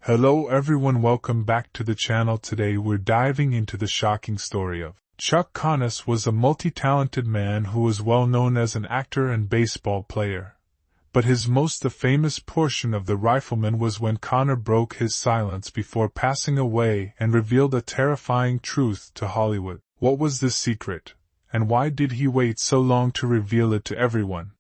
Hello everyone, welcome back to the channel. Today we're diving into the shocking story of Chuck Connors. Was a multi-talented man who was well known as an actor and baseball player. But his most famous portion of The Rifleman was when Connor broke his silence before passing away and revealed a terrifying truth to Hollywood. What was the secret, and why did he wait so long to reveal it to everyone?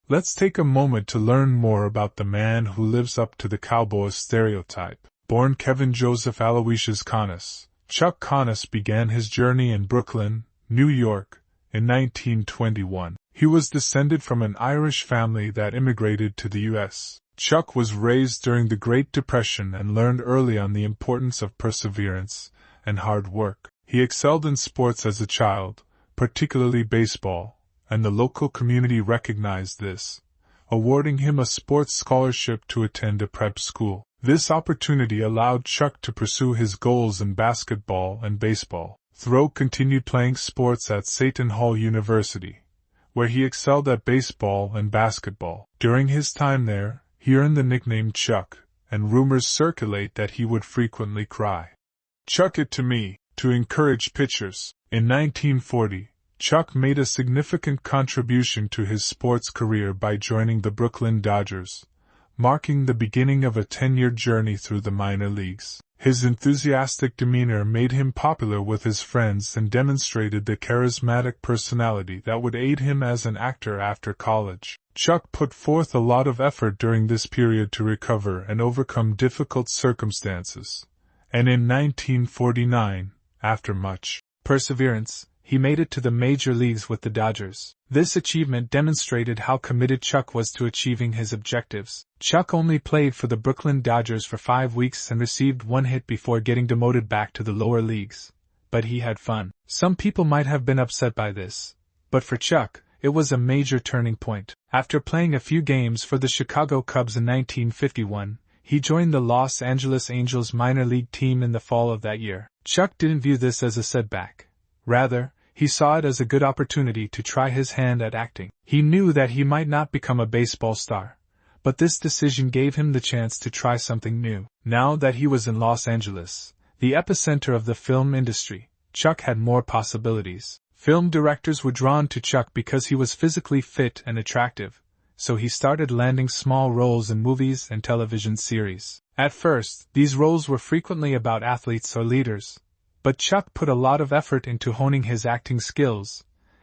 Let's take a moment to learn more about the man who lives up to the cowboy stereotype. Born Kevin Joseph Aloysius Connors, Chuck Connors began his journey in Brooklyn, New York, in 1921. He was descended from an Irish family that immigrated to the U.S. Chuck was raised during the Great Depression and learned early on the importance of perseverance and hard work. He excelled in sports as a child, particularly baseball, and the local community recognized this, awarding him a sports scholarship to attend a prep school. This opportunity allowed Chuck to pursue his goals in basketball and baseball. Thoreau continued playing sports at Seton Hall University, where he excelled at baseball and basketball. During his time there, he earned the nickname Chuck, and rumors circulate that he would frequently cry, "Chuck it to me," to encourage pitchers. In 1940, Chuck made a significant contribution to his sports career by joining the Brooklyn Dodgers, marking the beginning of a 10-year journey through the minor leagues. His enthusiastic demeanor made him popular with his friends and demonstrated the charismatic personality that would aid him as an actor after college. Chuck put forth a lot of effort during this period to recover and overcome difficult circumstances, and in 1949, after much perseverance, he made it to the major leagues with the Dodgers. This achievement demonstrated how committed Chuck was to achieving his objectives. Chuck only played for the Brooklyn Dodgers for 5 weeks and received 1 hit before getting demoted back to the lower leagues. But he had fun. Some people might have been upset by this, but for Chuck, it was a major turning point. After playing a few games for the Chicago Cubs in 1951, he joined the Los Angeles Angels minor league team in the fall of that year. Chuck didn't view this as a setback. Rather, he saw it as a good opportunity to try his hand at acting. He knew that he might not become a baseball star, but this decision gave him the chance to try something new. Now that he was in Los Angeles, the epicenter of the film industry, Chuck had more possibilities. Film directors were drawn to Chuck because he was physically fit and attractive, so he started landing small roles in movies and television series. At first, these roles were frequently about athletes or leaders, but Chuck put a lot of effort into honing his acting skills,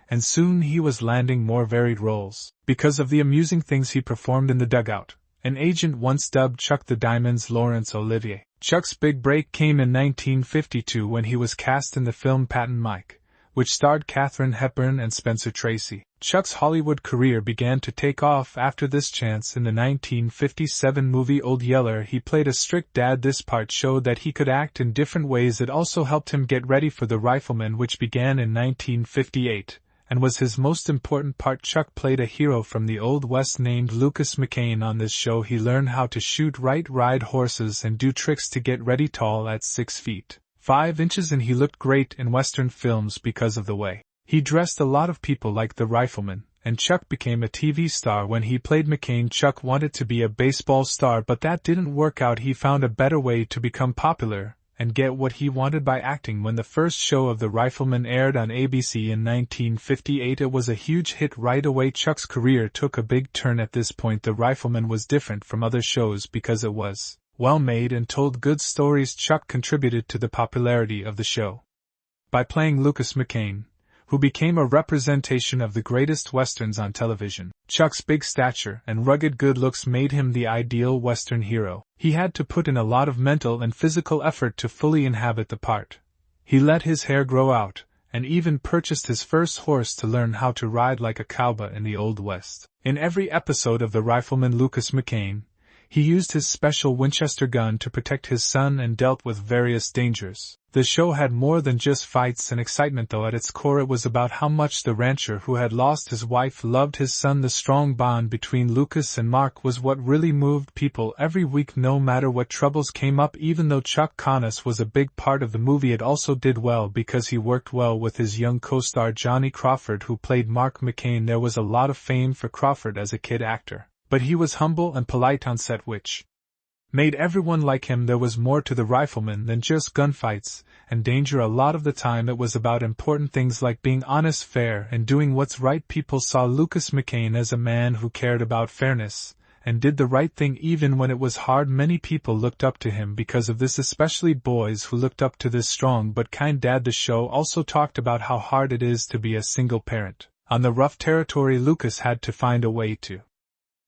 and soon he was landing more varied roles. Because of the amusing things he performed in the dugout, an agent once dubbed Chuck the Diamond's Laurence Olivier. Chuck's big break came in 1952 when he was cast in the film Pat and Mike, which starred Katharine Hepburn and Spencer Tracy. Chuck's Hollywood career began to take off after this chance. In the 1957 movie Old Yeller, he played a strict dad. This part showed that he could act in different ways. It also helped him get ready for The Rifleman, which began in 1958, and was his most important part. Chuck played a hero from the Old West named Lucas McCain. On this show he learned how to shoot right, ride horses, and do tricks to get ready. Tall at 6 feet 5 inches, and he looked great in Western films because of the way he dressed. A lot of people liked The Rifleman, and Chuck became a TV star when he played McCain. Chuck wanted to be a baseball star, but that didn't work out. He found a better way to become popular and get what he wanted by acting. When the first show of The Rifleman aired on ABC in 1958, it was a huge hit right away. Chuck's career took a big turn at this point. The Rifleman was different from other shows because it was well made and told good stories. Chuck contributed to the popularity of the show by playing Lucas McCain, who became a representation of the greatest westerns on television. Chuck's big stature and rugged good looks made him the ideal western hero. He had to put in a lot of mental and physical effort to fully inhabit the part. He let his hair grow out, and even purchased his first horse to learn how to ride like a cowboy in the Old West. In every episode of The Rifleman, Lucas McCain, he used his special Winchester gun to protect his son and dealt with various dangers. The show had more than just fights and excitement, though. At its core it was about how much the rancher who had lost his wife loved his son. The strong bond between Lucas and Mark was what really moved people every week, no matter what troubles came up. Even though Chuck Connors was a big part of the movie, it also did well because he worked well with his young co-star Johnny Crawford, who played Mark McCain. There was a lot of fame for Crawford as a kid actor, but he was humble and polite on set, which made everyone like him. There was more to the rifleman than just gunfights and danger. A lot of the time it was about important things like being honest, fair, and doing what's right. People saw Lucas McCain as a man who cared about fairness and did the right thing even when it was hard. Many people looked up to him because of this, especially boys who looked up to this strong but kind dad. The show also talked about how hard it is to be a single parent. On the rough territory, Lucas had to find a way to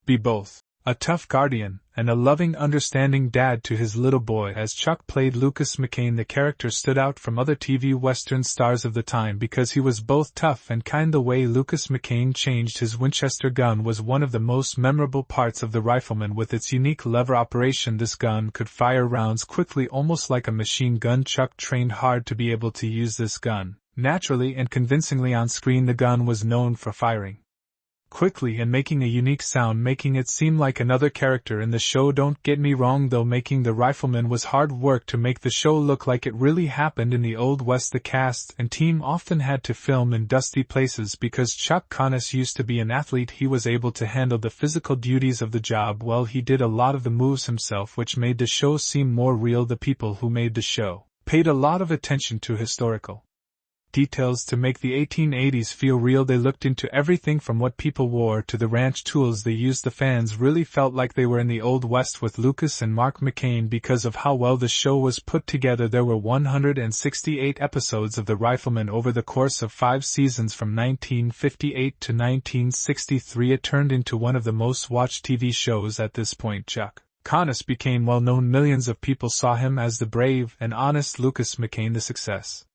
be both a tough guardian and a loving, understanding dad to his little boy. As Chuck played Lucas McCain, the character stood out from other TV Western stars of the time because he was both tough and kind. The way Lucas McCain changed his Winchester gun was one of the most memorable parts of The Rifleman. With its unique lever operation, this gun could fire rounds quickly, almost like a machine gun. Chuck trained hard to be able to use this gun naturally and convincingly on screen. The gun was known for firing quickly and making a unique sound, making it seem like another character in the show. Don't get me wrong though, making The Rifleman was hard work to make the show look like it really happened in the Old West. The cast and team often had to film in dusty places because Chuck Connors used to be an athlete. He was able to handle the physical duties of the job well. He did a lot of the moves himself, which made the show seem more real. The people who made the show paid a lot of attention to historical details to make the 1880s feel real. They looked into everything from what people wore to the ranch tools they used. The fans really felt like they were in the Old West with Lucas and Mark McCain because of how well the show was put together. There were 168 episodes of The Rifleman over the course of 5 seasons from 1958 to 1963. It turned into one of the most watched TV shows at this point. Chuck Connors became well known. Millions of people saw him as the brave and honest Lucas McCain. The success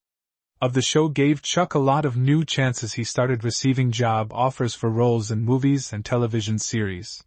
of the show gave Chuck a lot of new chances. He started receiving job offers for roles in movies and television series,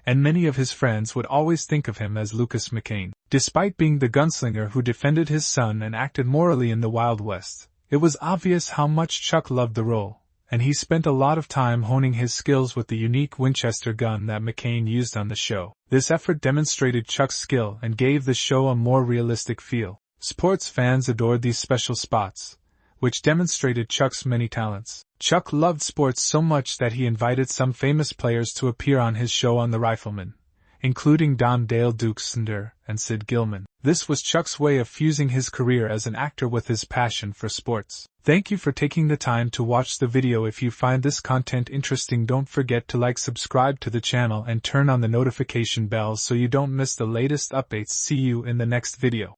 and many of his friends would always think of him as Lucas McCain. Despite being the gunslinger who defended his son and acted morally in the Wild West, it was obvious how much Chuck loved the role, and he spent a lot of time honing his skills with the unique Winchester gun that McCain used on the show. This effort demonstrated Chuck's skill and gave the show a more realistic feel. Sports fans adored these special spots, which demonstrated Chuck's many talents. Chuck loved sports so much that he invited some famous players to appear on his show on The Rifleman, including Don Dale Duke Snider and Sid Gilman. This was Chuck's way of fusing his career as an actor with his passion for sports. Thank you for taking the time to watch the video. If you find this content interesting, don't forget to subscribe to the channel and turn on the notification bell so you don't miss the latest updates. See you in the next video.